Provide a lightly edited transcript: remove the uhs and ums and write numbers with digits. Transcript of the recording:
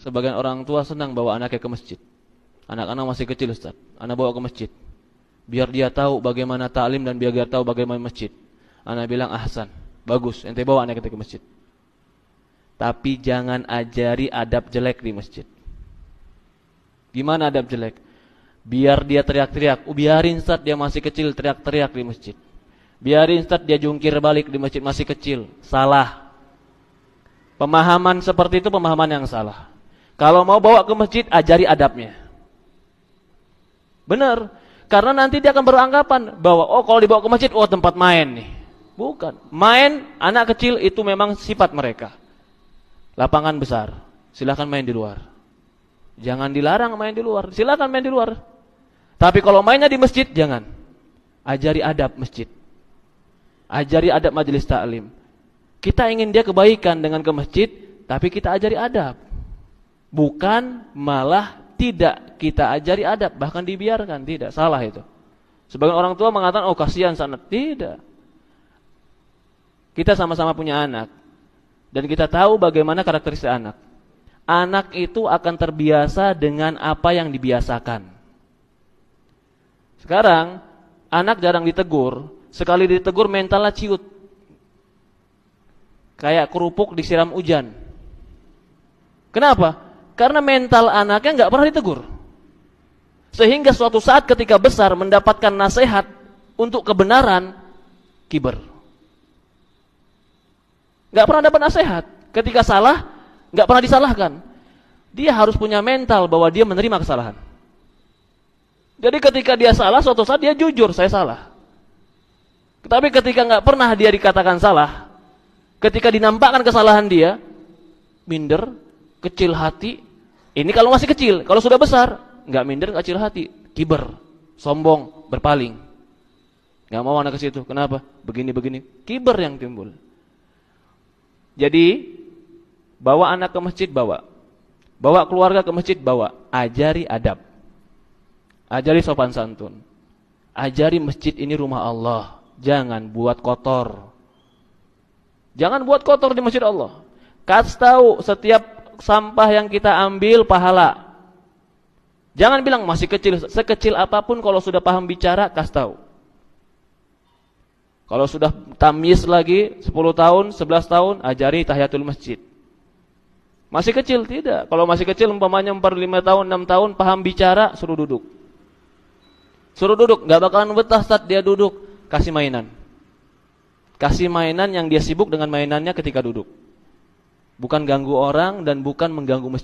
Sebagian orang tua senang bawa anaknya ke masjid. Anak-anak masih kecil, Ustaz. Anak bawa ke masjid. Biar dia tahu bagaimana ta'lim dan biar dia tahu bagaimana masjid. Anak bilang, ahsan, bagus, ente bawa anak kita ke masjid. Tapi jangan ajari adab jelek di masjid. Gimana adab jelek? Biar dia teriak-teriak. Biarin Ustaz dia masih kecil teriak-teriak di masjid. Biarin Ustaz dia jungkir balik di masjid masih kecil. Salah. Pemahaman seperti itu pemahaman yang salah. Kalau mau bawa ke masjid, ajari adabnya. Benar. Karena nanti dia akan beranggapan bahwa oh kalau dibawa ke masjid, oh tempat main nih. Bukan. Main anak kecil itu memang sifat mereka. Lapangan besar. Silakan main di luar. Jangan dilarang main di luar. Silakan main di luar. Tapi kalau mainnya di masjid, jangan. Ajari adab masjid. Ajari adab majelis taklim. Kita ingin dia kebaikan dengan ke masjid, tapi kita ajari adab. Bukan malah tidak kita ajari adab, bahkan dibiarkan. Tidak, salah itu. Sebagian orang tua mengatakan, oh kasihan sangat. Tidak. Kita sama-sama punya anak. Dan kita tahu bagaimana karakteristik anak. Anak itu akan terbiasa dengan apa yang dibiasakan. Sekarang, anak jarang ditegur. Sekali ditegur mentalnya ciut. Kayak kerupuk disiram hujan. Kenapa? Karena mental anaknya nggak pernah ditegur. Sehingga suatu saat ketika besar mendapatkan nasihat untuk kebenaran, kiber. Nggak pernah dapat nasihat. Ketika salah, nggak pernah disalahkan. Dia harus punya mental bahwa dia menerima kesalahan. Jadi ketika dia salah, suatu saat dia jujur, saya salah. Tapi ketika nggak pernah dia dikatakan salah, ketika dinampakkan kesalahan dia, minder, kecil hati. Ini kalau masih kecil, kalau sudah besar, nggak minder, nggak kecil hati, kiber, sombong, berpaling. Nggak mau anak ke situ. Kenapa? Begini-begini, kiber yang timbul. Jadi, bawa anak ke masjid, bawa keluarga ke masjid, bawa. Ajari adab, ajari sopan santun, ajari masjid ini rumah Allah. Jangan buat kotor. Jangan buat kotor di masjid Allah. Kasih tahu setiap sampah yang kita ambil pahala. Jangan bilang masih kecil. Sekecil apapun kalau sudah paham bicara, kasih tahu. Kalau sudah tamyiz lagi 10 tahun, 11 tahun, ajari tahiyatul masjid. Masih kecil tidak. Kalau masih kecil umpamanya 4, 5 tahun, 6 tahun paham bicara, suruh duduk. Suruh duduk, enggak bakalan betah saat dia duduk. Kasih mainan. Kasih mainan yang dia sibuk dengan mainannya ketika duduk. Bukan ganggu orang dan bukan mengganggu masjid.